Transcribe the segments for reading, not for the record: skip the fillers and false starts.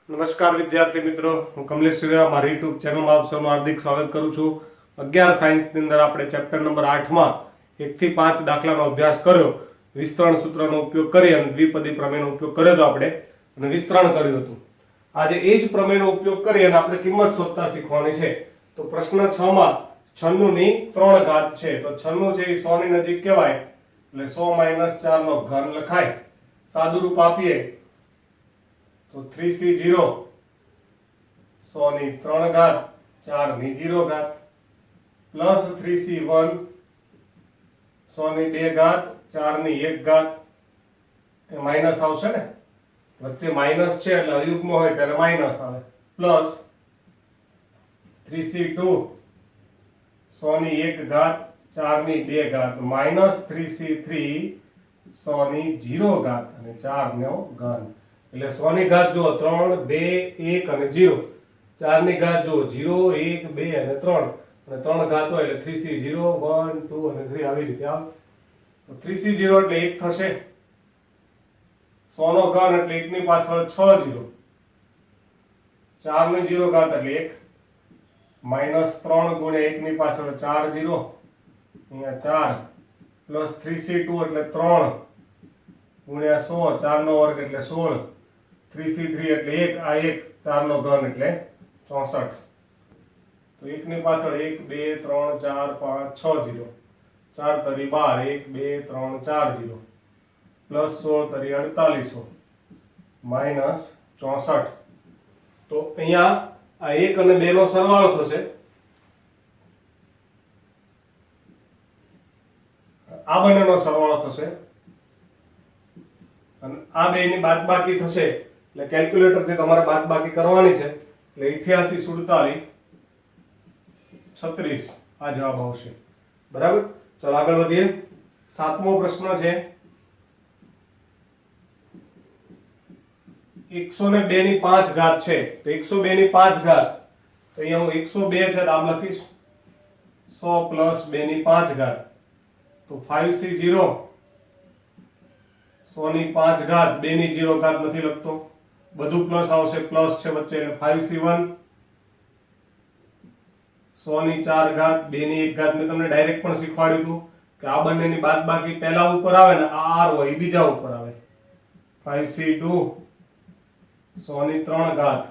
નમસ્કાર વિદ્યાર્થી મિત્રો, હું કમલેશ સુરેવા મારી યુટ્યુબ ચેનલમાં આપ સૌનું હાર્દિક સ્વાગત કરું છું. 11 સાયન્સની અંદર આપણે ચેપ્ટર નંબર 8માં 1 થી 5 દાખલાનો અભ્યાસ કર્યો. વિસ્તરણ સૂત્રનો ઉપયોગ કરી અને દ્વિપદી પ્રમેયનો ઉપયોગ કર્યો હતો આપણે અને વિસ્તરણ કર્યું હતું. આજે એ જ પ્રમેયનો ઉપયોગ કરી અને આપણે કિંમત શોધતા શીખવાની છે. તો પ્રશ્ન 6 માં 96 ની 3 ઘાત છે. તો 96 છે એ 100 ની નજીક કહેવાય એટલે 100 - 4 નો ઘન લખાય. સાદુરૂપ આપીએ तो 3c0 100 ની 3 ઘાત 4 ની 0 ઘાત પ્લસ 3c1 100 ની 2 ઘાત 4 ની 1 ઘાત. એ માઈનસ આવશે ને, વચ્ચે માઈનસ છે એટલે અયુગ્મ હોય ત્યારે માઈનસ આવે. પ્લસ 3c2 100 ની 1 ઘાત 4 ની 2 ઘાત માઈનસ 3c3 100 ની 0 ઘાત અને 4 નો ઘન. એટલે 100 ની ઘાત જો 3 2 1 અને 0, 4 ની ઘાત જો 0 1 2 અને 3 અને 3 ઘાત હોય એટલે 3c0 1 2 અને 3 આવી રીતે આવે. તો 3c0 એટલે 1 થશે. 100 નો ઘન એટલે 1 ની પાછળ 6 0, 4 ની 0 ઘાત એટલે 1 માઈનસ 3 ગુણ્યા 1 ની પાછળ 4 0 અહીંયા 4 પ્લસ 3c2 એટલે 3 ગુણ્યા 100 4 નો વર્ગ એટલે 16, 3c3 એટલે 1 આ 1 4 નો ઘન એટલે 64. તો 1 ની પાછળ 1 2 3 4 5 6 0, 4 તરી 12 1 2 3 4 0 પ્લસ 16 તરી 4800 માઈનસ 64. તો અહીંયા આ 1 અને 2 નો સરવાળો થશે. આ બંનેનો સરવાળો થશે અને આ બેની બાદબાકી થશે એટલે કેલ્ક્યુલેટર થી તમારે બાદબાકી કરવાની છે. એટલે 88 47 36 આ જવાબ આવશે. બરાબર, ચલો આગળ વધીએ. 7મો પ્રશ્ન છે. 102 ની 5 ઘાત છે. તો 102 ની 5 ઘાત, તો અહીંયા હું 102 છે આમ લખીશ 100 પ્લસ 2 ની 5 ઘાત. તો 5c0 100 ની 5 ઘાત 2 ની 0 ઘાત નથી લખતો, બધું પ્લસ આવશે, પ્લસ છે વચ્ચે એટલે 5c1 100 ની 4 ઘાત 2 ની 1 ઘાત. મેં તમને ડાયરેક્ટ પણ શીખવાડ્યું હતું કે આ બંનેની બાદબાકી પહેલા ઉપર આવે ને આ r હોય એ બીજા ઉપર આવે. 5c2 100 ની 3 ઘાત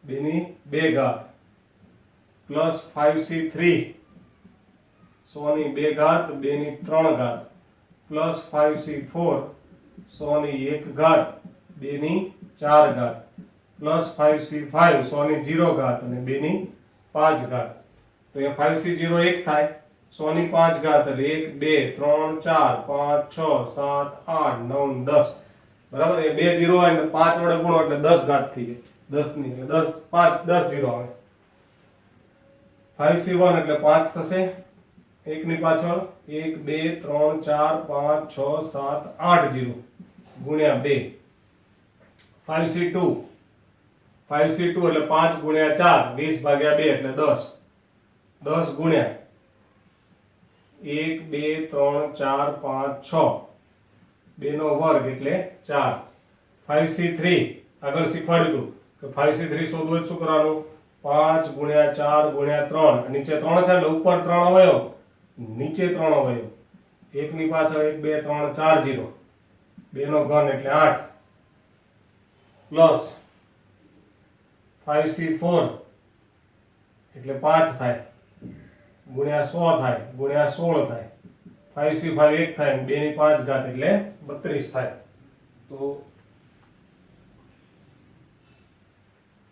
2 ની 2 ઘાત પ્લસ 5c3 100 ની 2 ઘાત 2 ની 3 ઘાત પ્લસ 5c4 100 ની 1 ઘાત 2 ની 4 ઘાત પ્લસ 5c5 100 ની 0 ઘાત અને 2 ની 5 ઘાત. તો અહીંયા 5c0 1 થાય, 100 ની 5 ઘાત એટલે 1 2 3 4 5 6 7 8 9 10. બરાબર, એ 2 0 હોય એટલે 5 વડે ગુણો એટલે 10 ઘાત થઈ જાય. 10 ની એટલે 10 5 10 0 આવે. 5c1 એટલે 5 થશે, 1 ની પાછળ 1 2 3 4 5 6 7 8 0 ગુણ્યા 2. 5c2 એટલે 5 ગુણ્યા 4 20 ભાગ્યા 2 એટલે 10, 10 ગુણ્યા 1 2 3 4 5 6 2 નો વર્ગ એટલે 4. 5c3 આગળ શીખવાડ્યું હતું કે 5c3 શોધવું હોય શું કરવાનું, 5 ગુણ્યા 4 ગુણ્યા 3, નીચે 3 છે એટલે ઉપર 3 અવયવ નીચે 3 અવયવ, 1 ની પાછળ 1 2 3 4 0 2 નો ઘન એટલે 8 પ્લસ 5c4 એટલે 5 થાય ગુણ્યા 100 થાય ગુણ્યા 16 થાય, 5c5 1 થાય 2 ની 5 ઘાત એટલે 32 થાય. તો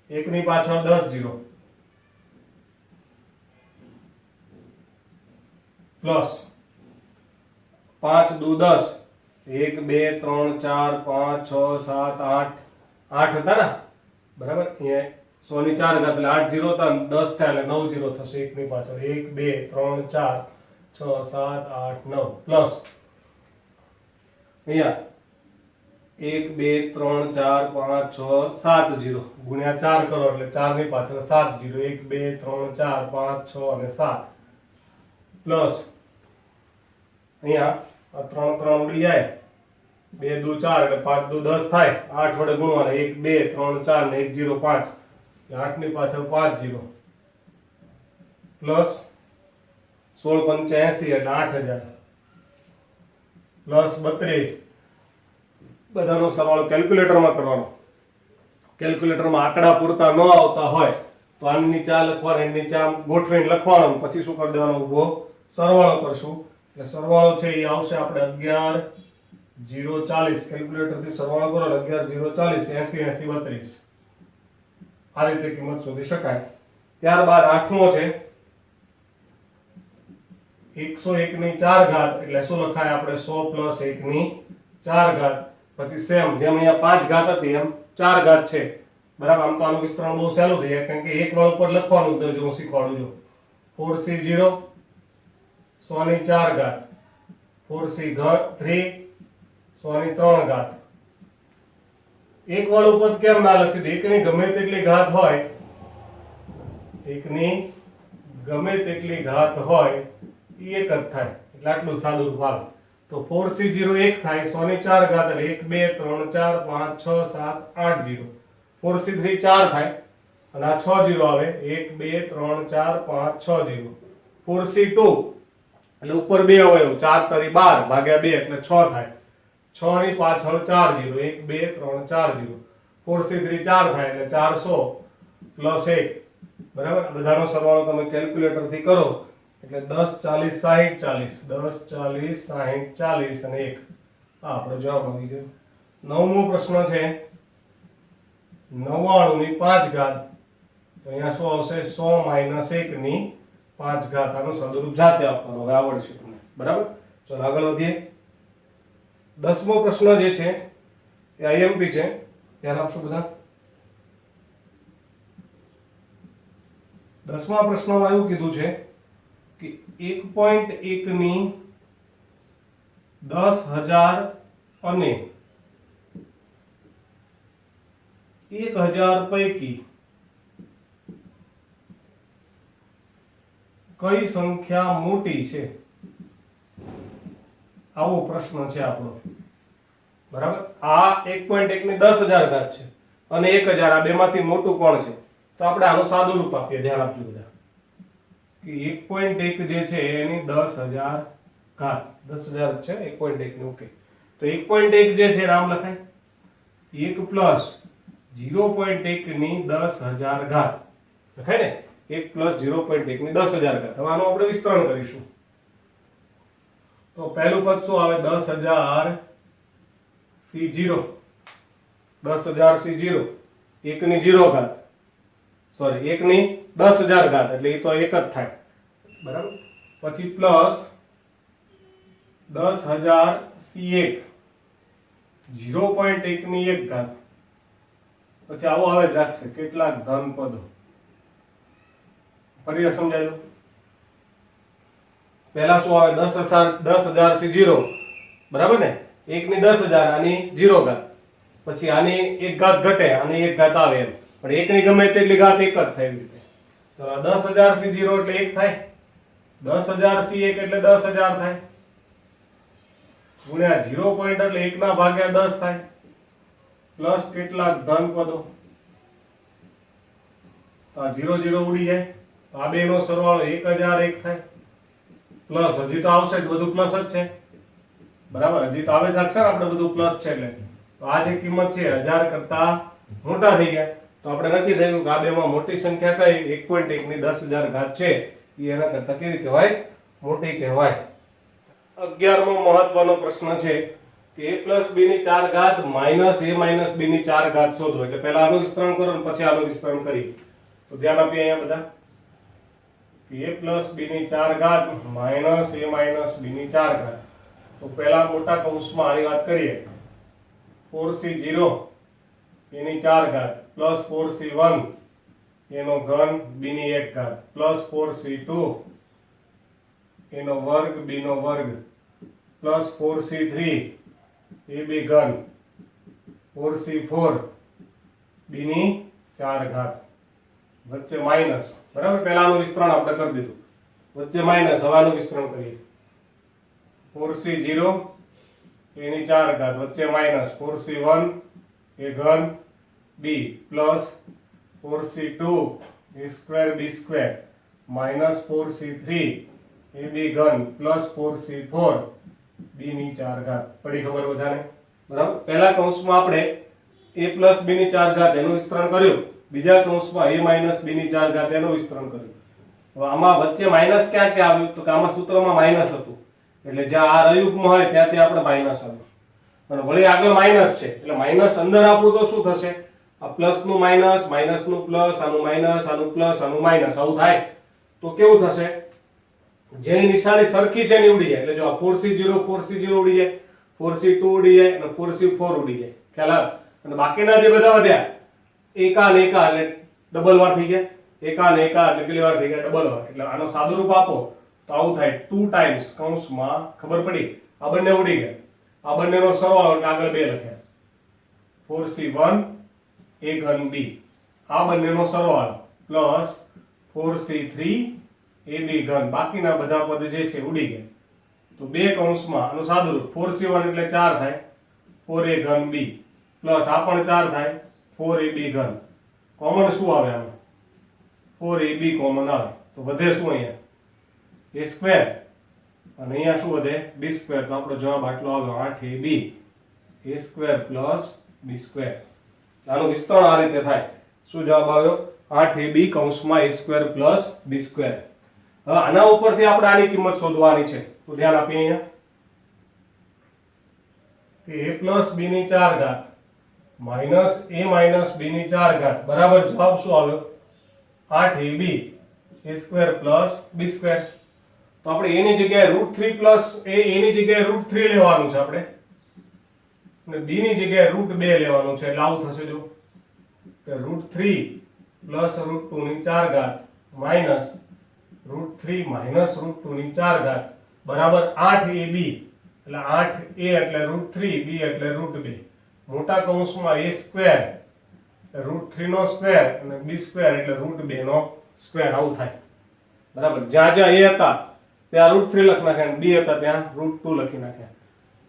1 ની પાછળ 10 0 પ્લસ 5 દુ 10 1 2 3 4 5 6 7 8 8 હતા ને. બરાબર, અહીંયા 100 ની 4 ઘાત એટલે 8 0 હતા, 10 થાય એટલે 9 0 થશે. 1 ની પાછળ 1 2 3 4 6 7 8 9 પ્લસ અહીંયા 1 2 3 4 5 6 7 0 ગુણ્યા 4 કરો એટલે 4 ની પાછળ 7 0 1 2 3 4 5 6 અને 7 પ્લસ અહીંયા આ 3 3 ઉડી જાય 2 દુ 4 એટલે 5 દુ 10 થાય, 8 વડે ગુણવાના, 1 2 3 4 ને 1 0 5 એટલે 8 ની પાછળ 5 0 પ્લસ 16 85 એટલે 8000 પ્લસ 32 બધાનો સરવાળો કેલ્ક્યુલેટરમાં કરવાનો. કેલ્ક્યુલેટરમાં આંકડા પૂરતા ન આવતા હોય તો આની નીચે આ લખવાનું, એની નીચે આમ ગોઠવીને લખવાનું, પછી શું કરી દેવાનું, ઊભો સરવાળો કરશું. એટલે સરવાળો છે એ આવશે આપણે 11 0 40. કેલ્ક્યુલેટર થી સરવાળો કરો 11 0 40 80 80 32. આ રીતે કિંમત શોધી શકાય. ત્યારબાદ આઠમો છે 101 ની 4 ઘાત એટલે શું લખાય આપણે 100 પ્લસ 1 ની 4 ઘાત. પછી સેમ જેમ અહીંયા 5 ઘાત હતી એમ 4 ઘાત છે, બરાબર. આમ તો આનું વિસ્તરણ બહુ સહેલું થઈ જાય કારણ કે એક વાળ ઉપર લખવાનું તો જો હું શીખવાડું છું. 4c0 100 ની 4 ઘાત 4c3 100 ની 3 ઘાત. એક વાળ ઉપર કેમ ના લખ્યું? એકની ગમે તેટલી ઘાત હોય, એકની ગમે તેટલી ઘાત હોય એ એક જ થાય એટલે આટલું જ સાદું રૂપ આવે. તો 4c0 1 થાય, 100 ની 4 ઘાત એટલે 1 2 3 4 5 6 7 8 0. 4c3 4 થાય અને આ 6 0 આવે, 1 2 3 4 5 6 0. 4c2 એટલે ઉપર 2 અવયવ 4 તરી 12 ભાગ્યા 2 એટલે 6 થાય, 6 ની પાછળ 4 0, 1 2 3 4 0. 4c3 4 થાય એટલે 400 પ્લસ 1, બરાબર. બધાનો સરવાળો તમે કેલ્ક્યુલેટર થી કરો એટલે 10 40 60 40, 10 40 60 40 અને 1. આ આપણો જવાબ આવી ગયો. નવમો પ્રશ્ન છે 99 ની 5 ઘાત. તો અહીંયા શું આવશે? 100 માઈનસ 1 ની 5 ઘાત. આનું સદરૂપ જાતે આપવાનું, હવે આવડશે તમને, બરાબર. ચલો આગળ વધીએ. 10મો પ્રશ્ન જે છે એ આઈએમપી છે, ધ્યાન આપશો બધા. 10મા પ્રશ્નમાં એવું કીધું છે કે 1.1 ની 10,000 અને 1000 પૈકી કઈ સંખ્યા મોટી છે? આવો પ્રશ્ન છે આપણો, બરાબર. આ 1.1 ની 10,000 ઘાત છે અને 1000, આ બેમાંથી મોટું કોણ છે? તો આપણે આનું સાદું રૂપ આપીએ, ધ્યાન આપજો બધા. કે 1.1 જે છે એની 10,000 ઘાત, 10,000 છે 1.1 ની, ઓકે. તો 1.1 જે છે નામ લખાય 1 પ્લસ 0.1 ની 10,000 ઘાત લખાય ને, 1 પ્લસ 0.1 ની 10,000 ઘાત. હવે આનું આપણે વિસ્તરણ કરીશું. તો પહેલું પદ શું આવે? 10,000 c0, 10,000 c0, 1 ની 0 ઘાત, સોરી 1 ની 10,000 ઘાત એટલે એ તો એક જ થાય, બરાબર. પછી પ્લસ 10,000 c1, 0.1 ની 1 ઘાત. પછી આવો આવે જ રાખશે કેટલાક ધન પદો. ફરી સમજાય? પહેલા શું આવે? 10,000 c0, બરાબર ને, 1 ની 10,000 આની 0 ઘાત. પછી આની 1 ઘાત ઘટે, આની 1 ઘાત આવે એમ, પણ 1 ની ગમે તેટલી ઘાત એક જ થાય એવી રીતે. તો 10,000 c0 એટલે 1 થાય, 10,000 c1 એટલે 10,000 થાય, ગુણ્યા 0 પોઈન્ટ એટલે 1 ના ભાગ્યા 10 થાય, પ્લસ કેટલાક ધન પદો. તો આ 0 0 ઉડી જાય, તો આ બેનો સરવાળો 1001 થાય, પ્લસ હજી તો આવશે જ, બધું પ્લસ જ છે, બરાબર. હજી તો આવે જ છે ને, આપણે બધું પ્લસ છે એટલે. તો આ જે કિંમત છે 1000 કરતા મોટા થઈ ગયા. તો આપણે નક્કી થયું કે આ બેમાં મોટી સંખ્યા કઈ? 1.1 ની 10,000 ઘાત છે એ એના કરતા કેવી કહેવાય? મોટી કહેવાય. 11મો મહત્વનો પ્રશ્ન છે કે a પ્લસ b ની 4 ઘાત માઇનસ a માઇનસ b ની 4 ઘાત શોધો. એટલે પહેલા આનું વિસ્તરણ કરો અને પછી આનું વિસ્તરણ કરીએ. તો ધ્યાન આપીએ અહીંયા બધા કે a પ્લસ b ની 4 ઘાત માઇનસ a માઇનસ b ની 4 ઘાત. તો પહેલા મોટા કૌંસમાં આની વાત કરીએ. 4c0 એની 4 ઘાત પ્લસ 4c1 એનો ઘન b ની 1 ઘાત પ્લસ 4c2 એનો વર્ગ b નો વર્ગ પ્લસ 4c3 ab ઘન 4c4 b ની 4 ઘાત વચ્ચે માઈનસ, બરાબર. પહેલા આનું વિસ્તરણ આપણે કરી દીધું, વચ્ચે માઈનસ. હવે આનું વિસ્તરણ કરીએ. 4c0 a ની 4 ઘાત વચ્ચે માઇનસ 4c1 a ઘન b plus 4c2 a square b square minus 4c3 ab ઘન પ્લસ 4c4 b ની 4 ઘાત પડી ખબર બધાને બરાબર પહેલા કૌંસમાં આપણે a પ્લસ b ની 4 ઘાત એનું વિસ્તરણ કર્યું બીજા કૌંસમાં a માઇનસ b ની 4 ઘાત એનું વિસ્તરણ કર્યું હવે આમાં વચ્ચે માઇનસ ક્યાં ક્યાં આવ્યું તો કે આમાં સૂત્રમાં માઇનસ હતું એટલે જ્યાં આ રયુગ્મ હોય ત્યાં આપણે માઇનસ આવ્યું અને વળી આગળ માઇનસ છે એટલે માઇનસ અંદર આપણું તો શું થશે આ પ્લસ નું માઇનસ માઇનસ નું પ્લસ આનું માઇનસ આનું પ્લસ આનું માઇનસ આવું થાય તો કેવું થશે જેની નિશાની સરખી છે ને ઉડી જાય એટલે જો આ 4c0 ઉડી જાય 4c2 ઉડી જાય અને 4c4 ઉડી જાય ખ્યાલ આવે અને બાકીના જે બધા વધ્યા એકા ને એકા એટલે ડબલ વાર થઈ ગયા એકા ને એકા એટલે કેટલી વાર થઈ ગયા ડબલ વાર એટલે આનો સાદુરૂપ આપો તો આવું થાય 2 ટાઈમ્સ કૌંસમાં ખબર પડી આ બંને ઉડી ગયા આ બંનેનો સરવાળો એટલે આગળ 2 લખ્યા 4c1 a ઘન b આ બંનેનો સરવાળો પ્લસ 4c3 ab ઘન બાકીના બધા પદ જે છે ઉડી ગયા તો બે કૌંસમાં આનું સાદુરૂપ 4c1 એટલે 4 થાય 4a ઘન b પ્લસ આ પણ 4 થાય 4ab ઘન કોમન શું આવે આમાં 4ab કોમન આવે તો વધે શું અહીંયા a સ્ક્વેર અને અહીંયા શું વધે b સ્ક્વેર તો આપણો જવાબ આટલો આવ્યો 8ab a square plus b square આનું વિસ્તરણ આ રીતે થાય શું જવાબ આવ્યો 8ab કૌંસમાં a square plus b square હવે આના ઉપરથી આપણે આની કિંમત શોધવાની છે તો ધ્યાન આપીએ અહીંયા કે a પ્લસ b ની 4 ઘાત માઇનસ a માઇનસ b ની 4 ઘાત બરાબર જવાબ શું આવ્યો 8ab a square plus b square તો આપણે a ની જગ્યાએ √3 પ્લસ a ની જગ્યાએ √3 લેવાનું છે આપણે અને b ની જગ્યાએ √2 લેવાનું છે એટલે આવું થશે જો કે √3 પ્લસ √2 ની 4 ઘાત માઇનસ √3 માઇનસ √2 ની 4 ઘાત બરાબર 8ab એટલે 8a એટલે √3 b એટલે √2 મોટા કૌંસમાં a સ્ક્વેર √3 નો સ્ક્વેર અને b સ્ક્વેર એટલે √2 નો સ્ક્વેર આવું થાય બરાબર જ્યાં જ્યાં a હતા ત્યાં √3 લખી નાખ્યા અને b હતા ત્યાં √2 લખી નાખ્યા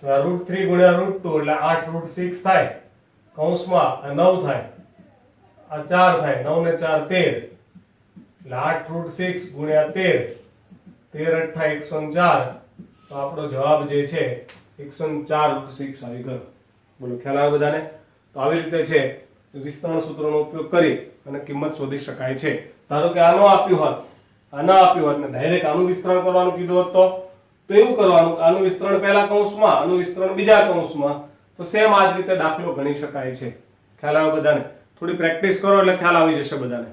તો આ √3 ગુણ્યા √2 એટલે 8 √6 થાય કૌંસમાં 9 થાય આ 4 થાય 9 ને 4 13 એટલે 8 √6 ગુણ્યા 13 13 8 104 તો આપણો જવાબ જે છે 104 √6 આવી ગયો બોલો ખ્યાલ આવે બધાને તો આવી રીતે છે વિસ્તરણ સૂત્રનો ઉપયોગ કરી અને કિંમત શોધી શકાય છે ધારો કે આનો આપ્યું હોત ને ડાયરેક્ટ આનું વિસ્તરણ કરવાનું કીધું હોત તો એવું કરવાનું આનું વિસ્તરણ પહેલા કૌંસમાં આનું વિસ્તરણ બીજા કૌંસમાં તો સેમ આ જ રીતે દાખલો ગણી શકાય છે ખ્યાલ આવે બધાને થોડી પ્રેક્ટિસ કરો એટલે ખ્યાલ આવી જશે બધાને